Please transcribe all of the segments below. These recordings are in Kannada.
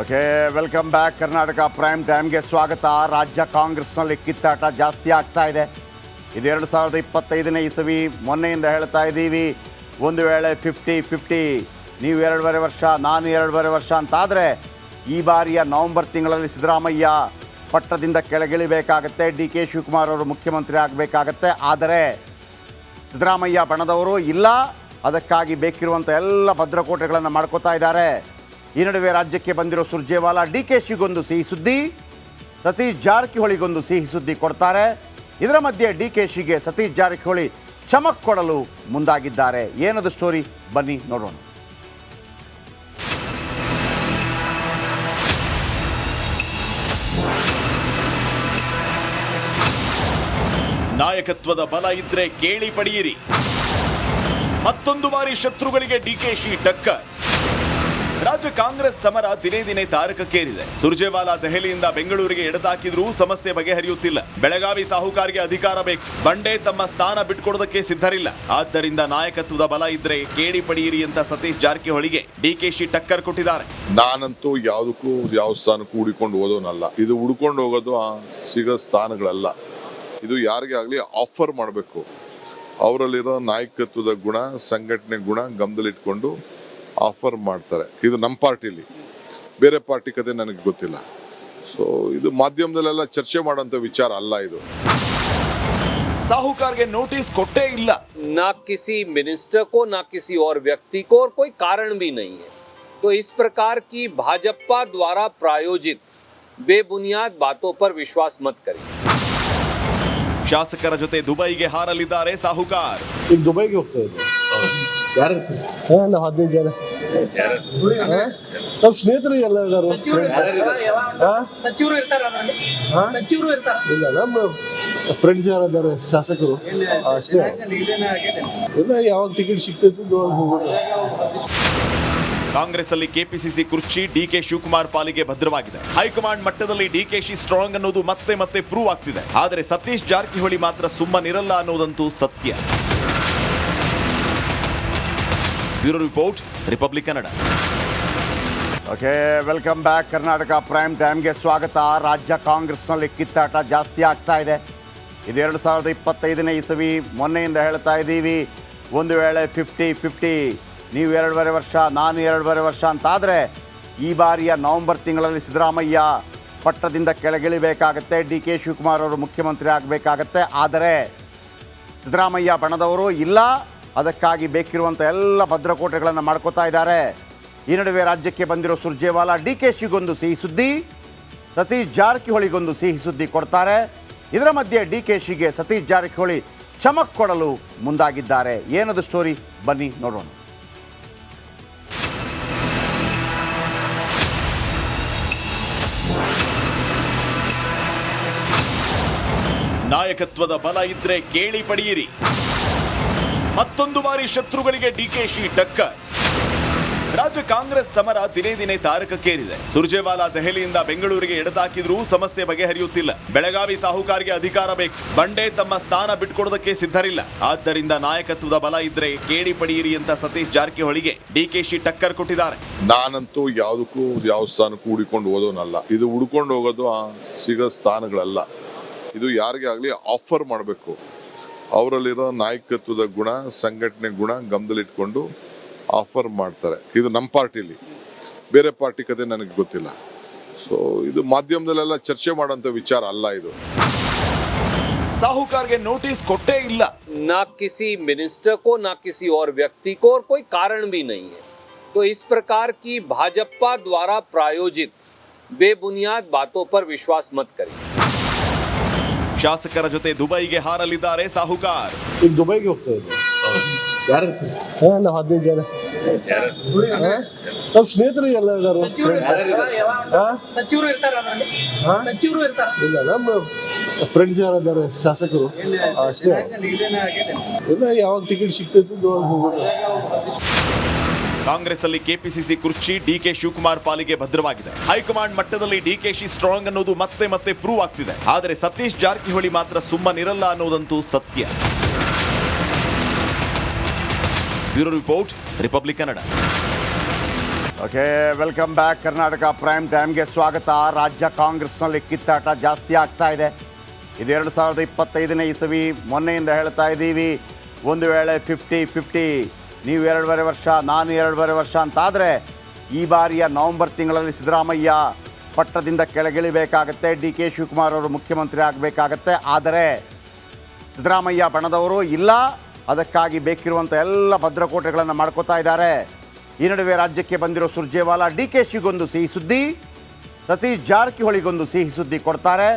Okay, welcome back. Karnataka prime ಟೈಮ್ಗೆ ಸ್ವಾಗತ. ರಾಜ್ಯ ಕಾಂಗ್ರೆಸ್ನಲ್ಲಿ ಕಿತ್ತಾಟ ಜಾಸ್ತಿ ಆಗ್ತಾ ಇದೆ. ಇದು 2025ನೇ ಇಸವಿ. ಮೊನ್ನೆಯಿಂದ ಹೇಳ್ತಾ ಇದ್ದೀವಿ, ಒಂದು ವೇಳೆ 50-50 ನೀವು 2.5 ವರ್ಷ ನಾನು 2.5 ವರ್ಷ ಅಂತಾದರೆ ಈ ಬಾರಿಯ ನವಂಬರ್ ತಿಂಗಳಲ್ಲಿ ಸಿದ್ದರಾಮಯ್ಯ ಪಟ್ಟದಿಂದ ಕೆಳಗಿಳಿಬೇಕಾಗತ್ತೆ, ಡಿ ಕೆ ಶಿವಕುಮಾರ್ ಅವರು ಮುಖ್ಯಮಂತ್ರಿ ಆಗಬೇಕಾಗತ್ತೆ. ಆದರೆ ಸಿದ್ದರಾಮಯ್ಯ ಬಣದವರು ಇಲ್ಲ, ಅದಕ್ಕಾಗಿ ಬೇಕಿರುವಂಥ ಎಲ್ಲ ಭದ್ರಕೋಟೆಗಳನ್ನು ಮಾಡ್ಕೋತಾ ಇದ್ದಾರೆ. ಈ ನಡುವೆ ರಾಜ್ಯಕ್ಕೆ ಬಂದಿರೋ ಸುರ್ಜೇವಾಲಾ ಡಿ ಕೆ ಶಿಗೊಂದು ಸಿಹಿ ಸುದ್ದಿ, ಸತೀಶ್ ಜಾರಕಿಹೊಳಿಗೊಂದು ಸಿಹಿ ಸುದ್ದಿ ಕೊಡ್ತಾರೆ. ಇದರ ಮಧ್ಯೆ ಡಿ ಕೆ ಶಿಗೆ ಸತೀಶ್ ಜಾರಕಿಹೊಳಿ ಚಮಕ್ ಕೊಡಲು ಮುಂದಾಗಿದ್ದಾರೆ. ಏನದು ಸ್ಟೋರಿ, ಬನ್ನಿ ನೋಡೋಣ. ನಾಯಕತ್ವದ ಬಲ ಇದ್ರೆ ಕೇಳಿ ಪಡೆಯಿರಿ. ಮತ್ತೊಂದು ಬಾರಿ ಶತ್ರುಗಳಿಗೆ ಡಿಕೆಶಿ ಟಕ್ಕರ್. ರಾಜ್ಯ ಕಾಂಗ್ರೆಸ್ ಸಮರ ದಿನೇ ದಿನೇ ತಾರಕಕ್ಕೇರಿದೆ. ಸುರ್ಜೇವಾಲಾ ದೆಹಲಿಯಿಂದ ಬೆಂಗಳೂರಿಗೆ ಎಡತಾಕಿದ್ರೂ ಸಮಸ್ಯೆ ಬಗೆಹರಿಯುತ್ತಿಲ್ಲ. ಬೆಳಗಾವಿ ಸಾಹುಕಾರಿಗೆ ಅಧಿಕಾರ ಬೇಕು, ಬಂಡೆ ತಮ್ಮ ಸ್ಥಾನ ಬಿಟ್ಕೊಡೋದಕ್ಕೆ ಸಿದ್ಧರಿಲ್ಲ. ಆದ್ದರಿಂದ ನಾಯಕತ್ವದ ಬಲ ಇದ್ರೆ ಕೇಳಿ ಪಡೆಯಿರಿ ಅಂತ ಸತೀಶ್ ಜಾರಕಿಹೊಳಿಗೆ ಡಿಕೆಶಿ ಟಕ್ಕರ್ ಕೊಟ್ಟಿದ್ದಾರೆ. ನಾನಂತೂ ಯಾವುದಕ್ಕೂ ಯಾವ ಸ್ಥಾನಕ್ಕೂ ಹುಡುಕೊಂಡು ಹೋಗೋನಲ್ಲ. ಇದು ಹುಡ್ಕೊಂಡು ಹೋಗೋದು ಸಿಗೋ ಸ್ಥಾನಗಳಲ್ಲ. ಇದು ಯಾರಿಗೆ ಆಗಲಿ ಆಫರ್ ಮಾಡಬೇಕು. ಅವರಲ್ಲಿರೋ ನಾಯಕತ್ವದ ಗುಣ, ಸಂಘಟನೆ ಗುಣ ಗಮನದಲ್ಲಿಟ್ಕೊಂಡು ಆಫರ್ ಮಾಡ್ತಾರೆ. ಇದು ನಮ್ಮ ಪಾರ್ಟಿಲಿ, ಬೇರೆ ಪಾರ್ಟಿ ಕತೆ ನನಗೆ ಗೊತ್ತಿಲ್ಲ. ಸೊ ಇದು ಮಾಧ್ಯಮದಲ್ಲೆಲ್ಲ ಚರ್ಚೆ ಮಾಡೋಂಥ ವಿಚಾರ ಅಲ್ಲ. ಇದು ಸಾಹುಕಾರ್ಗೆ ನೋಟಿಸ್ ಕೊಟ್ಟೇ ಇಲ್ಲ. ना किसी मिनिस्टर को ना किसी और व्यक्ति को, और कोई कारण भी नहीं है. तो इस प्रकार की भाजपा द्वारा प्रायोजित बेबुनियाद बातों पर विश्वास मत करिए. ಶಾಸಕರ ಜೊತೆ ದುಬೈಗೆ ಹಾರಲಿದ್ದಾರೆ ಸಾಹುಕಾರ್. ಈಗ ದುಬೈಗೆ ಹೋಗ್ತಾ ಇದ್ದೆ. ನಾವು 15 ಜನ ನಮ್ಮ ಸ್ನೇಹಿತರು ಎಲ್ಲ ಇದ್ದಾರೆ. ಇಲ್ಲ, ನಮ್ಮ ಫ್ರೆಂಡ್ಸ್ ಯಾರಿದ್ದಾರೆ ಶಾಸಕರು ಅಷ್ಟೇ. ಇಲ್ಲ, ಯಾವಾಗ ಟಿಕೆಟ್ ಸಿಗ್ತೈತಿ ಕಾಂಗ್ರೆಸ್ ಅಲ್ಲಿ ಕೆಪಿಸಿಸಿ ಕುರ್ಚಿ ಡಿಕೆ ಶಿವಕುಮಾರ್ ಪಾಲಿಗೆ ಭದ್ರವಾಗಿದೆ. ಹೈಕಮಾಂಡ್ ಮಟ್ಟದಲ್ಲಿ ಡಿಕೆಶಿ ಸ್ಟ್ರಾಂಗ್ ಅನ್ನೋದು ಮತ್ತೆ ಮತ್ತೆ ಪ್ರೂವ್ ಆಗ್ತಿದೆ. ಆದರೆ ಸತೀಶ್ ಜಾರಕಿಹೊಳಿ ಮಾತ್ರ ಸುಮ್ಮನಿರಲ್ಲ ಅನ್ನೋದಂತೂ ಸತ್ಯ. Bureau report, republic Kannada. Okay, welcome back. Karnataka prime ಟೈಮ್ಗೆ ಸ್ವಾಗತ. ರಾಜ್ಯ ಕಾಂಗ್ರೆಸ್ನಲ್ಲಿ ಕಿತ್ತಾಟ ಜಾಸ್ತಿ ಆಗ್ತಾ ಇದೆ. ಇದು 2025ನೇ ಇಸವಿ. ಮೊನ್ನೆಯಿಂದ ಹೇಳ್ತಾ ಇದ್ದೀವಿ, ಒಂದು ವೇಳೆ 50-50 ನೀವು 2.5 ವರ್ಷ ನಾನು 2.5 ವರ್ಷ ಅಂತಾದರೆ ಈ ಬಾರಿಯ ನವಂಬರ್ ತಿಂಗಳಲ್ಲಿ ಸಿದ್ದರಾಮಯ್ಯ ಪಟ್ಟದಿಂದ ಕೆಳಗಿಳಿಬೇಕಾಗತ್ತೆ, ಡಿ ಕೆ ಶಿವಕುಮಾರ್ ಅವರು ಮುಖ್ಯಮಂತ್ರಿ ಆಗಬೇಕಾಗತ್ತೆ. ಆದರೆ ಸಿದ್ದರಾಮಯ್ಯ ಬಣದವರು ಇಲ್ಲ, ಅದಕ್ಕಾಗಿ ಬೇಕಿರುವಂಥ ಎಲ್ಲ ಭದ್ರಕೋಟೆಗಳನ್ನು ಮಾಡ್ಕೋತಾ ಇದ್ದಾರೆ. ಈ ನಡುವೆ ರಾಜ್ಯಕ್ಕೆ ಬಂದಿರೋ ಸುರ್ಜೇವಾಲಾ ಡಿ ಕೆ ಶಿಗೊಂದು ಸಿಹಿ ಸುದ್ದಿ, ಸತೀಶ್ ಜಾರಕಿಹೊಳಿಗೊಂದು ಸಿಹಿ ಸುದ್ದಿ ಕೊಡ್ತಾರೆ. ಇದರ ಮಧ್ಯೆ ಡಿ ಕೆ ಶಿಗೆ ಸತೀಶ್ ಜಾರಕಿಹೊಳಿ ಚಮಕ್ ಕೊಡಲು ಮುಂದಾಗಿದ್ದಾರೆ. ಏನದು ಸ್ಟೋರಿ, ಬನ್ನಿ ನೋಡೋಣ. ನಾಯಕತ್ವದ ಬಲ ಇದ್ರೆ ಕೇಳಿ ಪಡೆಯಿರಿ. ಮತ್ತೊಂದು ಬಾರಿ ಶತ್ರುಗಳಿಗೆ ಡಿಕೆಶಿ ಟಕ್ಕರ್. ರಾಜ್ಯ ಕಾಂಗ್ರೆಸ್ ಸಮರ ದಿನೇ ದಿನೇ ತಾರಕಕ್ಕೇರಿದೆ. ಸುರ್ಜೇವಾಲಾ ದೆಹಲಿಯಿಂದ ಬೆಂಗಳೂರಿಗೆ ಎಡತಾಕಿದ್ರೂ ಸಮಸ್ಯೆ ಬಗೆಹರಿಯುತ್ತಿಲ್ಲ. ಬೆಳಗಾವಿ ಸಾಹುಕಾರಿಗೆ ಅಧಿಕಾರ ಬೇಕು, ಬಂಡೆ ತಮ್ಮ ಸ್ಥಾನ ಬಿಟ್ಕೊಡೋದಕ್ಕೆ ಸಿದ್ಧರಿಲ್ಲ. ಆದ್ದರಿಂದ ನಾಯಕತ್ವದ ಬಲ ಇದ್ರೆ ಕೇಳಿ ಪಡೆಯಿರಿ ಅಂತ ಸತೀಶ್ ಜಾರಕಿಹೊಳಿಗೆ ಡಿಕೆಶಿ ಟಕ್ಕರ್ ಕೊಟ್ಟಿದ್ದಾರೆ. ನಾನಂತೂ ಯಾವುದಕ್ಕೂ ಯಾವ ಸ್ಥಾನಕ್ಕೂ ಹುಡುಕೊಂಡು ಹೋಗೋನಲ್ಲ. ಇದು ಹುಡ್ಕೊಂಡು ಹೋಗೋದು ಸಿಗೋ ಸ್ಥಾನಗಳಲ್ಲ. ಇದು ಯಾರಿಗೆ ಆಗಲಿ ಆಫರ್ ಮಾಡಬೇಕು. ಅವರಲ್ಲಿರೋ ನಾಯಕತ್ವದ ಗುಣ, ಸಂಘಟನೆ ಗುಣ ಗಮನದಲ್ಲಿಟ್ಕೊಂಡು ಆಫರ್ ಮಾಡ್ತಾರೆ. ಇದು ನಮ್ಮ ಪಾರ್ಟಿಲಿ, ಬೇರೆ ಪಾರ್ಟಿ ಕತೆ ನನಗೆ ಗೊತ್ತಿಲ್ಲ. ಸೊ ಇದು ಮಾಧ್ಯಮದಲ್ಲೆಲ್ಲ ಚರ್ಚೆ ಮಾಡೋಂಥ ವಿಚಾರ ಅಲ್ಲ. ಇದು ಸಾಹುಕಾರ್ಗೆ ನೋಟಿಸ್ ಕೊಟ್ಟೇ ಇಲ್ಲ. ना किसी मिनिस्टर को ना किसी और व्यक्ति को, और कोई कारण भी नहीं है. तो इस प्रकार की भाजपा द्वारा प्रायोजित बेबुनियाद बातों पर विश्वास मत करिए. ಶಾಸಕರ ಜೊತೆ ದುಬೈಗೆ ಹಾರಲಿದ್ದಾರೆ ಸಾಹುಕಾರ್. ಈಗ ದುಬೈಗೆ ಹೋಗ್ತಾ ಇದ್ದೆ. ನಾವು 15 ಜನ ನಮ್ಮ ಸ್ನೇಹಿತರು ಎಲ್ಲ ಇದ್ದಾರೆ. ಇಲ್ಲ, ನಮ್ಮ ಫ್ರೆಂಡ್ಸ್ ಯಾರಿದ್ದಾರೆ ಶಾಸಕರು ಅಷ್ಟೇ. ಇಲ್ಲ, ಯಾವಾಗ ಟಿಕೆಟ್ ಸಿಗ್ತೈತಿ ಕಾಂಗ್ರೆಸ್ ಅಲ್ಲಿ ಕೆಪಿಸಿಸಿ ಕುರ್ಚಿ ಡಿಕೆ ಶಿವಕುಮಾರ್ ಪಾಲಿಗೆ ಭದ್ರವಾಗಿದೆ. ಹೈಕಮಾಂಡ್ ಮಟ್ಟದಲ್ಲಿ ಡಿಕೆಶಿ ಸ್ಟ್ರಾಂಗ್ ಅನ್ನೋದು ಮತ್ತೆ ಮತ್ತೆ ಪ್ರೂವ್ ಆಗ್ತಿದೆ. ಆದರೆ ಸತೀಶ್ ಜಾರಕಿಹೊಳಿ ಮಾತ್ರ ಸುಮ್ಮನಿರಲ್ಲ ಅನ್ನೋದಂತೂ ಸತ್ಯ. Bureau report, republic Kannada. Okay, welcome back. Karnataka prime ಟೈಮ್ಗೆ ಸ್ವಾಗತ. ರಾಜ್ಯ ಕಾಂಗ್ರೆಸ್ನಲ್ಲಿ ಕಿತ್ತಾಟ ಜಾಸ್ತಿ ಆಗ್ತಾ ಇದೆ. ಇದು 2025ನೇ ಇಸವಿ. ಮೊನ್ನೆಯಿಂದ ಹೇಳ್ತಾ ಇದ್ದೀವಿ, ಒಂದು ವೇಳೆ 50-50 ನೀವು 2.5 ವರ್ಷ ನಾನು 2.5 ವರ್ಷ ಅಂತಾದರೆ ಈ ಬಾರಿಯ ನವೆಂಬರ್ ತಿಂಗಳಲ್ಲಿ ಸಿದ್ದರಾಮಯ್ಯ ಪಟ್ಟದಿಂದ ಕೆಳಗಿಳಿಬೇಕಾಗತ್ತೆ, ಡಿ ಕೆ ಶಿವಕುಮಾರ್ ಅವರು ಮುಖ್ಯಮಂತ್ರಿ ಆಗಬೇಕಾಗತ್ತೆ. ಆದರೆ ಸಿದ್ದರಾಮಯ್ಯ ಬಣದವರು ಇಲ್ಲ, ಅದಕ್ಕಾಗಿ ಬೇಕಿರುವಂಥ ಎಲ್ಲ ಭದ್ರಕೋಟೆಗಳನ್ನು ಮಾಡ್ಕೋತಾ ಇದ್ದಾರೆ. ಈ ನಡುವೆ ರಾಜ್ಯಕ್ಕೆ ಬಂದಿರೋ ಸುರ್ಜೇವಾಲಾ ಡಿ ಕೆ ಶಿಗೊಂದು ಸಿಹಿ ಸುದ್ದಿ, ಸತೀಶ್ ಜಾರಕಿಹೊಳಿಗೊಂದು ಸಿಹಿ ಸುದ್ದಿ ಕೊಡ್ತಾರೆ.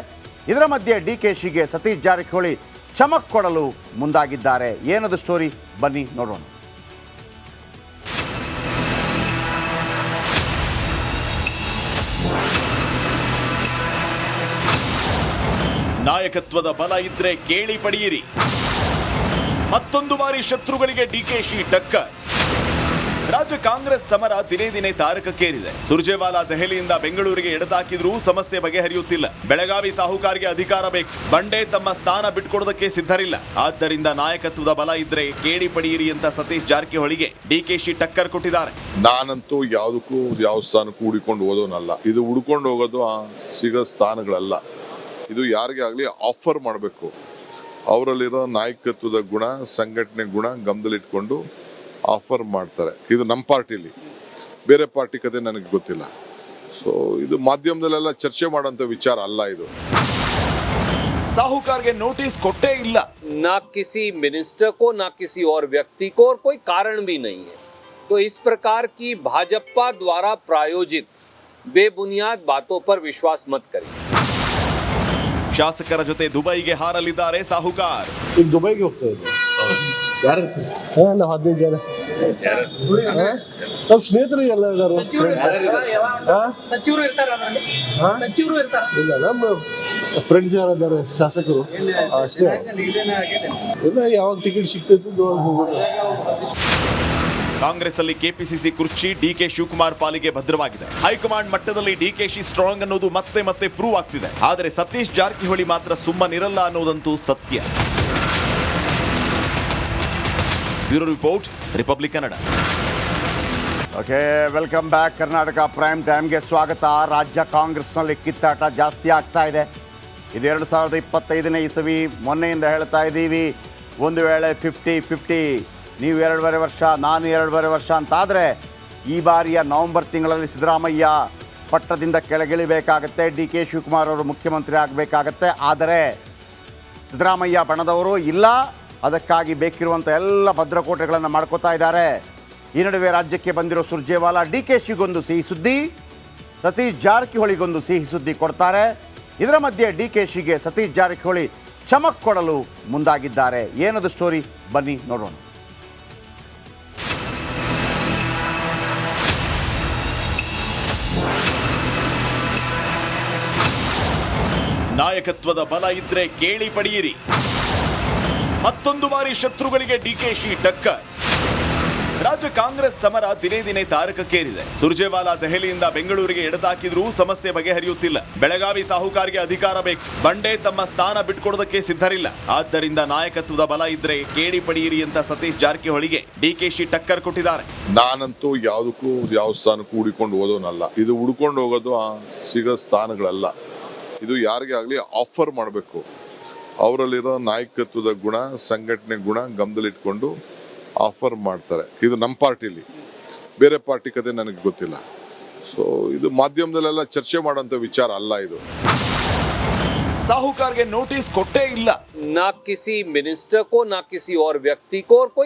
ಇದರ ಮಧ್ಯೆ ಡಿ ಕೆ ಶಿಗೆ ಸತೀಶ್ ಜಾರಕಿಹೊಳಿ ಚಮಕ್ ಕೊಡಲು ಮುಂದಾಗಿದ್ದಾರೆ. ಏನದು ಸ್ಟೋರಿ, ಬನ್ನಿ ನೋಡೋಣ. ನಾಯಕತ್ವದ ಬಲ ಇದ್ರೆ ಕೇಳಿ ಪಡೆಯಿರಿ. ಮತ್ತೊಂದು ಬಾರಿ ಶತ್ರುಗಳಿಗೆ ಡಿಕೆಶಿ ಟಕ್ಕರ್. ರಾಜ್ಯ ಕಾಂಗ್ರೆಸ್ ಸಮರ ದಿನೇ ದಿನೇ ತಾರಕಕ್ಕೇರಿದೆ. ಸುರ್ಜೇವಾಲಾ ದೆಹಲಿಯಿಂದ ಬೆಂಗಳೂರಿಗೆ ಎಡತಾಕಿದ್ರೂ ಸಮಸ್ಯೆ ಬಗೆಹರಿಯುತ್ತಿಲ್ಲ. ಬೆಳಗಾವಿ ಸಾಹುಕಾರ್ಗೆ ಅಧಿಕಾರ ಬೇಕು, ಬಂಡೆ ತಮ್ಮ ಸ್ಥಾನ ಬಿಟ್ಕೊಡೋದಕ್ಕೆ ಸಿದ್ಧರಿಲ್ಲ. ಆದ್ದರಿಂದ ನಾಯಕತ್ವದ ಬಲ ಇದ್ರೆ ಕೇಳಿ ಪಡೆಯಿರಿ ಅಂತ ಸತೀಶ್ ಜಾರಕಿಹೊಳಿಗೆ ಡಿಕೆಶಿ ಟಕ್ಕರ್ ಕೊಟ್ಟಿದ್ದಾರೆ. ನಾನಂತೂ ಯಾವುದಕ್ಕೂ ಯಾವ ಸ್ಥಾನಕ್ಕೂ ಹುಡುಕೊಂಡು ಹೋಗೋನಲ್ಲ. ಇದು ಹುಡ್ಕೊಂಡು ಹೋಗೋದು ಸಿಗೋ ಸ್ಥಾನಗಳಲ್ಲ. ಇದು ಯಾರಿಗೇ ಆಗಲಿ ಆಫರ್ ಮಾಡಬೇಕು. ಅವರಲ್ಲಿರೋ ನಾಯಕತ್ವದ ಗುಣ, ಸಂಘಟನೆ ಗುಣ ಗಮನದಲ್ಲಿಟ್ಕೊಂಡು ಆಫರ್ ಮಾಡ್ತಾರೆ. ಇದು ನಮ್ಮ ಪಾರ್ಟಿಲಿ, ಬೇರೆ ಪಾರ್ಟಿ ಕತೆ ನನಗೆ ಗೊತ್ತಿಲ್ಲ. ಸೊ ಇದು ಮಾಧ್ಯಮದಲ್ಲೆಲ್ಲ ಚರ್ಚೆ ಮಾಡೋಂಥ ವಿಚಾರ ಅಲ್ಲ. ಇದು ಸಾಹುಕಾರ್ಗೆ ನೋಟಿಸ್ ಕೊಟ್ಟೇ ಇಲ್ಲ. ना किसी मिनिस्टर को ना किसी और व्यक्ति को, और कोई कारण भी नहीं है. तो इस प्रकार की भाजपा द्वारा प्रायोजित बेबुनियाद बातों पर विश्वास मत करिए. ಶಾಸಕರ ಜೊತೆ ದುಬೈಗೆ ಹಾರಲಿದ್ದಾರೆ ಸಾಹುಕಾರ್. ಈಗ ದುಬೈಗೆ ಹೋಗ್ತಾ ಇದ್ದೆ. ನಾವು 15 ಜನ ನಮ್ಮ ಸ್ನೇಹಿತರು ಎಲ್ಲ ಇದ್ದಾರೆ. ಸಚಿವರು ಇರ್ತಾರೆ. ಇಲ್ಲ, ನಮ್ಮ ಫ್ರೆಂಡ್ಸ್ ಯಾರಿದ್ದಾರೆ ಶಾಸಕರು ಅಷ್ಟೇ. ಇಲ್ಲ, ಯಾವಾಗ ಟಿಕೆಟ್ ಸಿಗ್ತೈತೆ ಹೋಗೋದು. ಕಾಂಗ್ರೆಸ್ ಅಲ್ಲಿ ಕೆಪಿಸಿಸಿ ಕುರ್ಚಿ ಡಿಕೆ ಶಿವಕುಮಾರ್ ಪಾಲಿಗೆ ಭದ್ರವಾಗಿದೆ. ಹೈಕಮಾಂಡ್ ಮಟ್ಟದಲ್ಲಿ ಡಿಕೆಶಿ ಸ್ಟ್ರಾಂಗ್ ಅನ್ನೋದು ಮತ್ತೆ ಮತ್ತೆ ಪ್ರೂವ್ ಆಗ್ತಿದೆ. ಆದರೆ ಸತೀಶ್ ಜಾರಕಿಹೊಳಿ ಮಾತ್ರ ಸುಮ್ಮನಿರಲ್ಲ ಅನ್ನೋದಂತೂ ಸತ್ಯ. Bureau report, republic Kannada. Okay, welcome back. Karnataka prime ಟೈಮ್ಗೆ ಸ್ವಾಗತ. ರಾಜ್ಯ ಕಾಂಗ್ರೆಸ್ನಲ್ಲಿ ಕಿತ್ತಾಟ ಜಾಸ್ತಿ ಆಗ್ತಾ ಇದೆ. ಇದು 2025ನೇ ಇಸವಿ. ಮೊನ್ನೆಯಿಂದ ಹೇಳ್ತಾ ಇದ್ದೀವಿ, ಒಂದು ವೇಳೆ 50-50 ನೀವು 2.5 ವರ್ಷ ನಾನು 2.5 ವರ್ಷ ಅಂತಾದರೆ ಈ ಬಾರಿಯ ನವೆಂಬರ್ ತಿಂಗಳಲ್ಲಿ ಸಿದ್ದರಾಮಯ್ಯ ಪಟ್ಟದಿಂದ ಕೆಳಗಿಳಿಬೇಕಾಗತ್ತೆ, ಡಿ ಕೆ ಶಿವಕುಮಾರ್ ಅವರು ಮುಖ್ಯಮಂತ್ರಿ ಆಗಬೇಕಾಗತ್ತೆ. ಆದರೆ ಸಿದ್ದರಾಮಯ್ಯ ಬಣದವರು ಇಲ್ಲ, ಅದಕ್ಕಾಗಿ ಬೇಕಿರುವಂಥ ಎಲ್ಲ ಭದ್ರಕೋಟೆಗಳನ್ನು ಮಾಡ್ಕೋತಾ ಇದ್ದಾರೆ. ಈ ನಡುವೆ ರಾಜ್ಯಕ್ಕೆ ಬಂದಿರೋ ಸುರ್ಜೇವಾಲಾ ಡಿ ಕೆ ಶಿಗೊಂದು ಸಿಹಿ ಸುದ್ದಿ, ಸತೀಶ್ ಜಾರಕಿಹೊಳಿಗೊಂದು ಸಿಹಿ ಸುದ್ದಿ ಕೊಡ್ತಾರೆ. ಇದರ ಮಧ್ಯೆ ಡಿ ಕೆ ಶಿಗೆ ಸತೀಶ್ ಜಾರಕಿಹೊಳಿ ಚಮಕ್ ಕೊಡಲು ಮುಂದಾಗಿದ್ದಾರೆ. ಏನದು ಸ್ಟೋರಿ, ಬನ್ನಿ ನೋಡೋಣ. ನಾಯಕತ್ವದ ಬಲ ಇದ್ರೆ ಕೇಳಿ ಪಡೆಯಿರಿ. ಮತ್ತೊಂದು ಬಾರಿ ಶತ್ರುಗಳಿಗೆ ಡಿಕೆಶಿ ಟಕ್ಕರ್. ರಾಜ್ಯ ಕಾಂಗ್ರೆಸ್ ಸಮರ ದಿನೇ ದಿನೇ ತಾರಕಕ್ಕೇರಿದೆ. ಸುರ್ಜೇವಾಲಾ ದೆಹಲಿಯಿಂದ ಬೆಂಗಳೂರಿಗೆ ಎಡತಾಕಿದ್ರೂ ಸಮಸ್ಯೆ ಬಗೆಹರಿಯುತ್ತಿಲ್ಲ. ಬೆಳಗಾವಿ ಸಾಹುಕಾರ್ಗೆ ಅಧಿಕಾರ ಬೇಕು, ಬಂಡೆ ತಮ್ಮ ಸ್ಥಾನ ಬಿಟ್ಕೊಡೋದಕ್ಕೆ ಸಿದ್ಧರಿಲ್ಲ. ಆದ್ದರಿಂದ ನಾಯಕತ್ವದ ಬಲ ಇದ್ರೆ ಕೇಳಿ ಪಡೆಯಿರಿ ಅಂತ ಸತೀಶ್ ಜಾರಕಿಹೊಳಿಗೆ ಡಿಕೆಶಿ ಟಕ್ಕರ್ ಕೊಟ್ಟಿದ್ದಾರೆ. ನಾನಂತೂ ಯಾವುದಕ್ಕೂ ಯಾವ ಸ್ಥಾನಕ್ಕೂ ಹುಡುಕೊಂಡು ಹೋಗೋನಲ್ಲ. ಇದು ಹುಡ್ಕೊಂಡು ಹೋಗೋದು ಸಿಗೋ ಸ್ಥಾನಗಳಲ್ಲ. ಇದು ಯಾರಿಗೇ ಆಗಲಿ ಆಫರ್ ಮಾಡಬೇಕು. ಅವರಲ್ಲಿರೋ ನಾಯಕತ್ವದ ಗುಣ, ಸಂಘಟನೆ ಗುಣ ಗಮನದಲ್ಲಿಟ್ಕೊಂಡು ಆಫರ್ ಮಾಡ್ತಾರೆ. ಇದು ನಮ್ಮ ಪಾರ್ಟಿಲಿ, ಬೇರೆ ಪಾರ್ಟಿ ಕತೆ ನನಗೆ ಗೊತ್ತಿಲ್ಲ. ಸೊ ಇದು ಮಾಧ್ಯಮದಲ್ಲೆಲ್ಲ ಚರ್ಚೆ ಮಾಡೋಂಥ ವಿಚಾರ ಅಲ್ಲ. ಇದು ಸಾಹುಕಾರ್ಗೆ ನೋಟಿಸ್ ಕೊಟ್ಟೇ ಇಲ್ಲ. ना किसी मिनिस्टर को ना किसी और व्यक्ति को, और कोई